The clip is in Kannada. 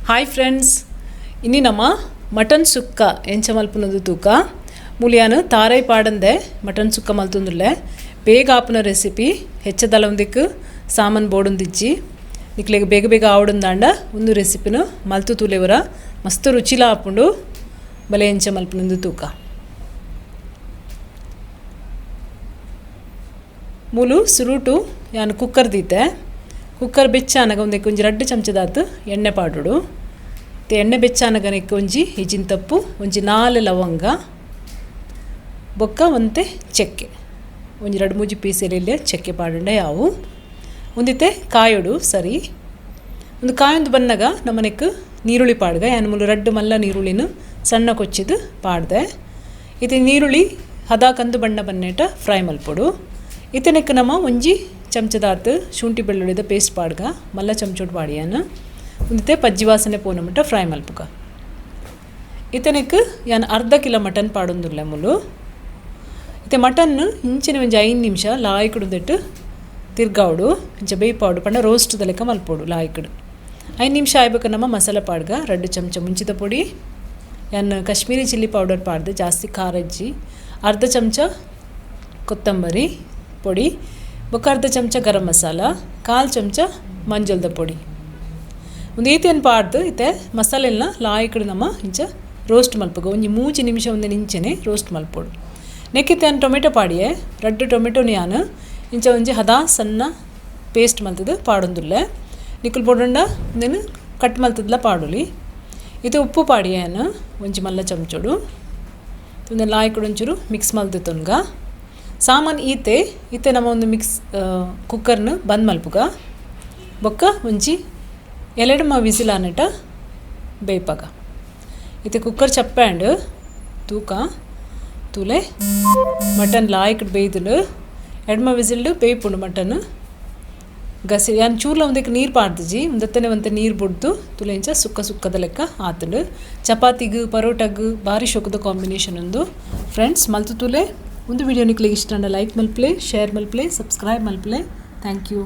ಹಾಯ್ ಫ್ರೆಂಡ್ಸ್, ಇನ್ನಿ ನಮ್ಮ ಮಟನ್ ಸುಕ್ಕ ಎಂಚ ಮಲ್ಪುನದು ತೂಕ ಮೂಲಿಯಾನು ತಾರೈ ಪಾಡಂದೆ ಮಟನ್ ಸುಕ್ಕ ಮಲ್ತುಂದುಲ್ಲೆ ಬೇಗ ಆಪುನ ರೆಸಿಪಿ ಹೆಚ್ಚದಲ ಒಂದಿಕ್ಕು ಸಾಮಾನು ಬೋಡುಂದಿಜ್ಜಿ ನಿಕ್ಲೆಗ್ ಬೇಗ ಬೇಗ ಆವಡುಂದಾಂಡ ಒಂದು ರೆಸಿಪಿನು ಮಲ್ತು ತೂಲೆವರ ಮಸ್ತ್ ರುಚಿಲ ಆಪುಂಡು ಬಲೆ ಎಂಚ ಮಲ್ಪುನದು ತೂಕ ಮೂಲು ಸುರುಟು ಯಾನು ಕುಕ್ಕರ್ ದೀತೆ ಕುಕ್ಕರ್ ಬೆಚ್ಚಾನಗ ಒಂದಕ್ಕೆ ಒಂಜಿ 2 ಚಮಚದಾತು ಎಣ್ಣೆ ಪಾಡುಡು ಎಣ್ಣೆ ಬೆಚ್ಚಾನಗನಕ್ಕೆ ಒಂಜಿ ಹೆಜಿನ ತಪ್ಪು ಒಂಜಿ 4 ಲವಂಗ ಬೊಕ್ಕ ಒಂತೆ ಚೆಕ್ಕೆ ಒಂಜಿ 2-3 ಪೀಸ್ ಎಲೆಲ್ಲೆ ಚೆಕ್ಕೆ ಪಾಡುಂಡೆ ಯಾವು ಒಂದಿತ್ತೆ ಕಾಯೋಡು ಸರಿ ಒಂದು ಕಾಯೊಂದು ಬನ್ನಗ ನಮ್ಮನೆಕ್ ನೀರುಳ್ಳಿ ಪಾಡ್ಗ ಯಾನು ಮೂಲು 2 ಮಲ್ಲ ನೀರುಳ್ಳಿನ ಸಣ್ಣ ಕೊಚ್ಚಿದು ಪಾಡ್ದೆ ಇದು ನೀರುಳ್ಳಿ ಹದ ಕಂದು ಬಣ್ಣ ಬನ್ನೇಟ ಫ್ರೈ ಮಲ್ಪೊಡು ಇತನೆಕ್ ನಮ್ಮ ಒಂಜಿ ಚಮಚದಾತು ಶುಂಠಿ ಬೆಳ್ಳುಳ್ಳಿದ ಪೇಸ್ಟ್ ಪಾಡ್ಗ ಮಲ್ಲ ಚಮಚೋಡು ಪಾಡಿಯಾನ ಒಂದಿತ್ತೆ ಪಜ್ಜಿ ವಾಸನೆ ಪೋನ ಮಟ್ಟ ಫ್ರೈ ಮಲ್ಪುಗ ಇತನೆಕ್ ಯಾನು ಅರ್ಧ ಕಿಲೋ ಮಟನ್ ಪಾಡೊಂದುಲ್ಲೆ ಮುಲು ಇತ್ತೆ ಮಟನ್ ಇಂಚಿನ ಒಂಜಿ 5 ನಿಮಿಷ ಲಾಯ್ಕುಡುದಿಟ್ಟು ತಿರ್ಗಾವಡು ಇಂಚ ಬೇಯ್ಪಾವಡು ಪಂಡ ರೋಸ್ಟ್ದ ಲೆಕ್ಕ ಮಲ್ಪೋಡು ಲಾಯ್ಕುಡು 5 ನಿಮಿಷ ಆಯ್ಬೇಕು ನಮ್ಮ ಮಸಾಲೆ ಪಾಡ್ಗ 2 ಚಮಚ ಮುಂಚಿದ ಪೊಡಿ ಯಾನು ಕಾಶ್ಮೀರಿ ಚಿಲ್ಲಿ ಪೌಡರ್ ಪಾಡ್ದೆ ಜಾಸ್ತಿ ಖಾರ ಇಜ್ಜಿ ಅರ್ಧ ಚಮಚ ಕೊತ್ತಂಬರಿ ಪೊಡಿ ಬೊಕ್ಕ ಅರ್ಧ ಚಮಚ ಗರಂ ಮಸಾಲ 1/4 ಚಮಚ ಮಂಜಲ್ದ ಪೊಡಿ ಒಂದು ಈತೇನು ಪಾಡ್ದು ಇತ್ತೆ ಮಸಾಲೆಲ್ಲ ಲಾಯ್ಕಡು ನಮ್ಮ ಇಂಚ ರೋಸ್ಟ್ ಮಲ್ಪಗ ಒಂಜಿ 3 ನಿಮಿಷ ಒಂದು ಇಂಚನೆ ರೋಸ್ಟ್ ಮಲ್ಪೋಡು ನೆಕ್ಕಿತ್ತೆ ಟೊಮೆಟೊ ಪಾಡಿಯೆ 2 ಟೊಮೆಟೊನ ಯಾನು ಇಂಚ ಒಂಜಿ ಹದ ಸಣ್ಣ ಪೇಸ್ಟ್ ಮಲ್ತದು ಪಾಡೊಂದುಲ್ಲೆ ನಿಕ್ಕುಲು ಪೊಡಂಡ నేను ಕಟ್ ಮಲ್ತದ್ಲ ಪಾಡುಲಿ ಇದು ಉಪ್ಪು ಪಾಡಿಯೇನು ಒಂಜಿ ಮಲ್ಲ ಚಮಚೋಡು ಒಂದು ಲಾಯ್ಕಡು ಒಂಚೂರು ಮಿಕ್ಸ್ ಮಲ್ತು ತೊನ್ಗ ಸಾಮಾನು ಈತೆ ನಮ್ಮ ಒಂದು ಮಿಕ್ಸ್ ಕುಕ್ಕರ್ನ ಬಂದ್ ಮಲ್ಪುಗ ಬೊಕ್ಕ ಒಂಜಿ 2 ವಿಸಿಲ್ ಆನಟ ಬೇಯ್ಪಗ ಇತ್ತೆ ಕುಕ್ಕರ್ ಚಪ್ಪ್ಯಾಂಡ್ ತೂಕ ತೂಲೆ ಮಟನ್ ಲಾಯ್ಕಡ್ ಬೇಯ್ದುಲು 2 ವಿಸಿಲ್ಡು ಬೇಯ್ಪುಂಡು ಮಟನ್ ಗಸಿ ಯಾನು ಚೂರ್ಲ ಒಂದಕ್ಕೆ ನೀರು ಪಾಡ್ದಿಜಿ ಒಂದತ್ತನೆ ಒಂತೆ ನೀರು ಬುಡ್ದು ತುಲೆ ಇಂಚ ಸುಕ್ಕ ಸುಕ್ಕದ ಲೆಕ್ಕ ಆತುಂಡು ಚಪಾತಿಗು ಪರೋಟಗು ಭಾರಿ ಶೊಕದ ಕಾಂಬಿನೇಷನ್ ಒಂದು ಫ್ರೆಂಡ್ಸ್ ಮಲ್ತು ತೂಲೆ ಒಂದು ವಿಡಿಯೋ ನಿಕ್ಲಿಗೆ ಇಷ್ಟ ಲೈಕ್ ಮಲ್ಪ್ಲೆ ಶೇರ್ ಮಲ್ಪ್ಲೆ ಸಬ್ಸ್ಕ್ರೈಬ್ ಮಲ್ಪ್ಲೆ ಥ್ಯಾಂಕ್ ಯು.